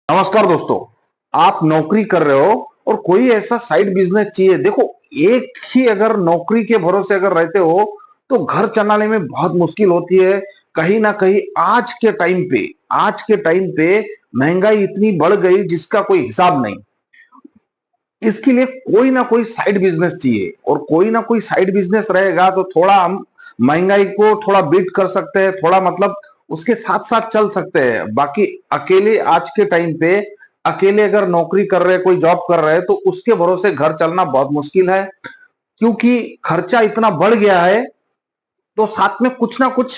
नमस्कार दोस्तों। आप नौकरी कर रहे हो और कोई ऐसा साइड बिजनेस चाहिए। देखो, एक ही अगर नौकरी के भरोसे अगर रहते हो तो घर चलाने में बहुत मुश्किल होती है। कहीं ना कहीं आज के टाइम पे महंगाई इतनी बढ़ गई जिसका कोई हिसाब नहीं। इसके लिए कोई ना कोई साइड बिजनेस चाहिए और कोई ना कोई साइड बिजनेस रहेगा तो थोड़ा हम महंगाई को थोड़ा बीट कर सकते हैं, थोड़ा मतलब उसके साथ साथ चल सकते हैं। बाकी अकेले आज के टाइम पे अकेले अगर नौकरी कर रहे हैं, कोई जॉब कर रहे हैं तो उसके भरोसे घर चलना बहुत मुश्किल है, क्योंकि खर्चा इतना बढ़ गया है। तो साथ में कुछ ना कुछ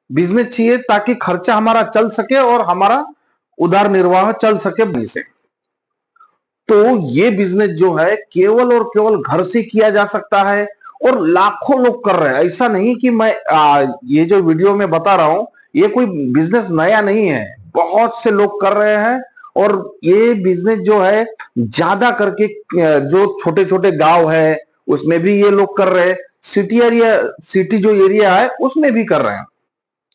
बिजनेस चाहिए ताकि खर्चा हमारा चल सके और हमारा उदार निर्वाह चल सके से। तो ये बिजनेस जो है केवल और केवल घर से किया जा सकता है और लाखों लोग कर रहे हैं। ऐसा नहीं कि मैं ये जो वीडियो में बता रहा हूं ये कोई बिजनेस नया नहीं है, बहुत से लोग कर रहे हैं। और ये बिजनेस जो है ज्यादा करके जो छोटे छोटे गांव है उसमें भी ये लोग कर रहे हैं, सिटी जो एरिया है उसमें भी कर रहे हैं।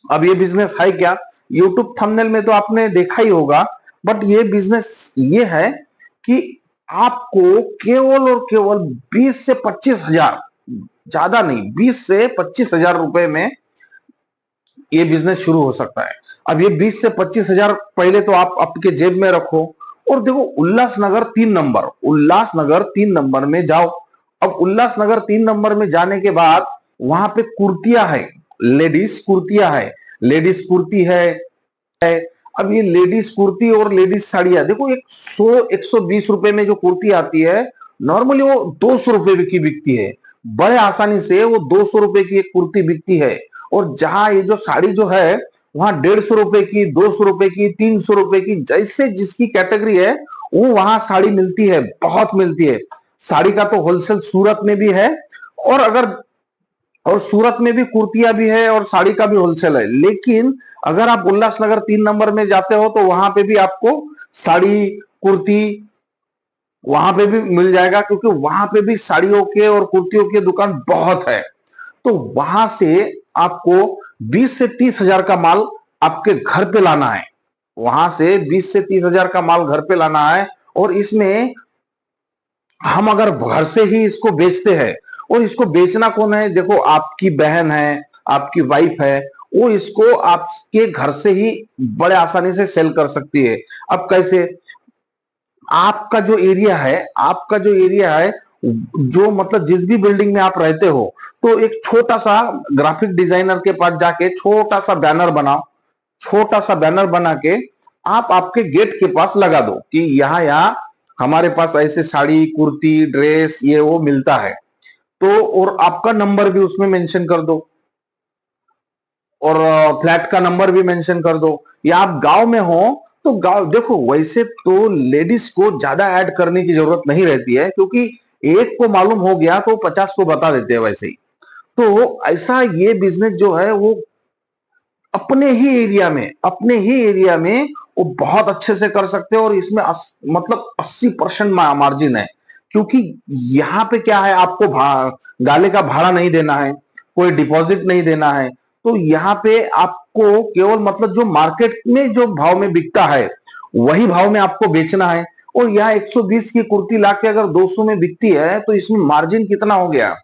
अब ये बिजनेस है क्या, यूट्यूब थंबनेल में तो आपने देखा ही होगा। बट ये बिजनेस ये है कि आपको केवल और केवल 20 से 25 हजार, ज्यादा नहीं, 20 से 25 हजार रुपए में ये बिजनेस शुरू हो सकता है। अब ये 20 से 25 हजार पहले तो आप आपके जेब में रखो और देखो, उल्लासनगर 3 नंबर में जाओ। अब उल्लासनगर 3 नंबर में जाने के बाद वहां पे कुर्तियां है, लेडीज कुर्तियां है, लेडीज कुर्ती है। अब ये लेडीज कुर्ती और लेडीज साड़ियां देखो, 100-120 रुपए में जो कुर्ती आती है नॉर्मली वो 200 रुपए की बिकती है। बड़े आसानी से वो 200 रुपए की एक कुर्ती बिकती है। और जहां ये जो साड़ी जो है वहां 150 रुपए की, 200 रुपए की, 300 रुपए की, जैसे जिसकी कैटेगरी है वो वहां साड़ी मिलती है, बहुत मिलती है। साड़ी का तो होलसेल सूरत में भी है और सूरत में भी कुर्तियां भी है और साड़ी का भी होलसेल है। लेकिन अगर आप उल्लासनगर 3 नंबर में जाते हो तो वहां पे भी आपको साड़ी, कुर्ती वहां पे भी मिल जाएगा, क्योंकि वहां पे भी साड़ियों के और कुर्तियों की दुकान बहुत है। तो वहां से आपको 20 से 30 हजार का माल आपके घर पे लाना है। वहां से 20 से 30 हजार का माल घर पे लाना है। और इसमें हम अगर घर से ही इसको बेचते हैं, और इसको बेचना कौन है, देखो आपकी बहन है, आपकी वाइफ है, वो इसको आपके घर से ही बड़े आसानी से सेल कर सकती है। अब कैसे, आपका जो एरिया है, जो मतलब जिस भी बिल्डिंग में आप रहते हो, तो एक छोटा सा ग्राफिक डिजाइनर के पास जाके छोटा सा बैनर बना के आप आपके गेट के पास लगा दो कि यहाँ यहाँ हमारे पास ऐसे साड़ी, कुर्ती, ड्रेस ये वो मिलता है। तो और आपका नंबर भी उसमें मेंशन कर दो और फ्लैट का नंबर भी मेंशन कर दो। या आप गांव में हो तो गांव, देखो वैसे तो लेडीज को ज्यादा ऐड करने की जरूरत नहीं रहती है, क्योंकि एक को मालूम हो गया तो 50 को बता देते हैं वैसे ही। तो ऐसा ये बिजनेस जो है वो अपने ही एरिया में वो बहुत अच्छे से कर सकते हैं। और इसमें मतलब 80% मार्जिन है, क्योंकि यहाँ पे क्या है, आपको गाले का भाड़ा नहीं देना है, कोई डिपॉजिट नहीं देना है। तो यहाँ पे आपको केवल मतलब जो मार्केट में जो भाव में बिकता है वही भाव में आपको बेचना है। और यहाँ 120 की कुर्ती लाके अगर 200 में बिकती है तो इसमें मार्जिन कितना हो गया।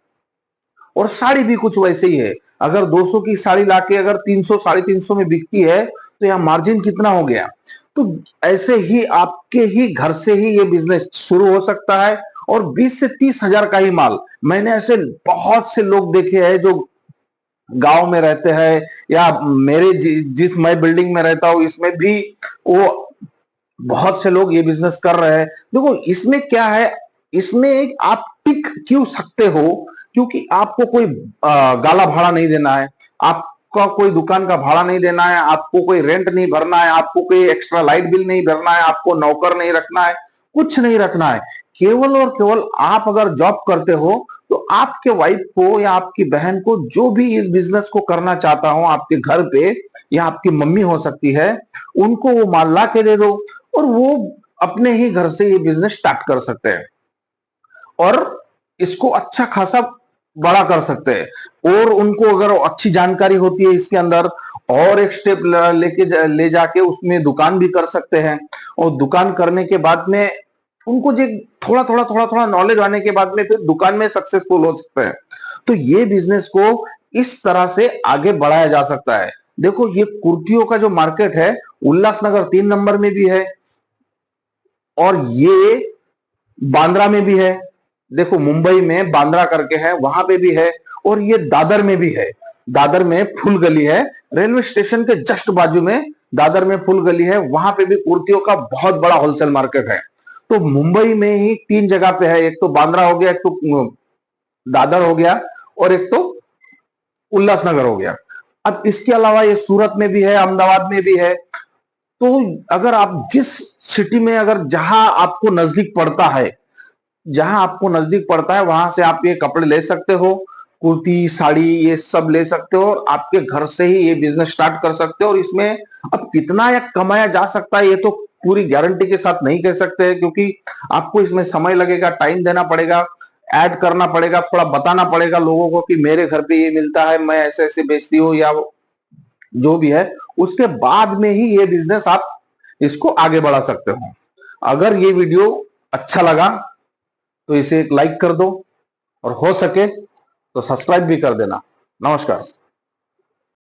और साड़ी भी कुछ वैसे ही है, अगर 200 की साड़ी लाके अगर 300 350 में बिकती है तो यहाँ मार्जिन कितना हो गया। तो ऐसे ही आपके ही घर से ही ये बिजनेस शुरू हो सकता है। और 20 से 30 हजार का ही माल, मैंने ऐसे बहुत से लोग देखे हैं जो गांव में रहते हैं, या मेरे जिस मैं बिल्डिंग में रहता हूं इसमें भी वो बहुत से लोग ये बिजनेस कर रहे हैं। देखो इसमें क्या है, इसमें एक आप टिक क्यों सकते हो, क्योंकि आपको कोई गाला भाड़ा नहीं देना है, आपका कोई दुकान का भाड़ा नहीं देना है, आपको कोई रेंट नहीं भरना है, आपको कोई एक्स्ट्रा लाइट बिल नहीं भरना है, आपको नौकर नहीं रखना है, कुछ नहीं रखना है। केवल और केवल आप अगर जॉब करते हो तो आपके वाइफ को या आपकी बहन को, जो भी इस बिजनेस को करना चाहता हो आपके घर पे, या आपकी मम्मी हो सकती है, उनको वो माल ला के दे दो और वो अपने ही घर से ये बिजनेस स्टार्ट कर सकते हैं। और इसको अच्छा खासा बड़ा कर सकते हैं। और उनको अगर अच्छी जानकारी होती है इसके अंदर, और एक स्टेप ले जाके उसमें दुकान भी कर सकते हैं। और दुकान करने के बाद में उनको जो थोड़ा थोड़ा नॉलेज आने के बाद में फिर दुकान में सक्सेसफुल हो सकते हैं। तो ये बिजनेस को इस तरह से आगे बढ़ाया जा सकता है। देखो, ये कुर्तियों का जो मार्केट है, उल्लासनगर 3 नंबर में भी है, और ये बांद्रा में भी है। देखो, मुंबई में बांद्रा करके है, वहां पे भी है, और ये दादर में भी है। दादर में फुल गली है, रेलवे स्टेशन के जस्ट बाजू में दादर में फुल गली है, वहां पे भी कुर्तियों का बहुत बड़ा होलसेल मार्केट है। तो मुंबई में ही 3 जगह पे है, एक तो बांद्रा हो गया, एक तो दादर हो गया, और एक तो उल्लासनगर हो गया। अब इसके अलावा ये सूरत में भी है, अहमदाबाद में भी है। तो अगर आप जिस सिटी में, अगर जहां आपको नजदीक पड़ता है वहां से आप ये कपड़े ले सकते हो, कुर्ती, साड़ी, ये सब ले सकते हो, और आपके घर से ही ये बिजनेस स्टार्ट कर सकते हो। और इसमें अब कितना या कमाया जा सकता है, ये तो पूरी गारंटी के साथ नहीं कह सकते, क्योंकि आपको इसमें समय लगेगा, टाइम देना पड़ेगा, ऐड करना पड़ेगा, थोड़ा बताना पड़ेगा लोगों को कि मेरे घर पे ये मिलता है, मैं ऐसे ऐसे बेचती हूँ, या जो भी है। उसके बाद में ही ये बिजनेस आप इसको आगे बढ़ा सकते हो। अगर ये वीडियो अच्छा लगा तो इसे एक लाइक कर दो, और हो सके तो सब्सक्राइब भी कर देना। नमस्कार।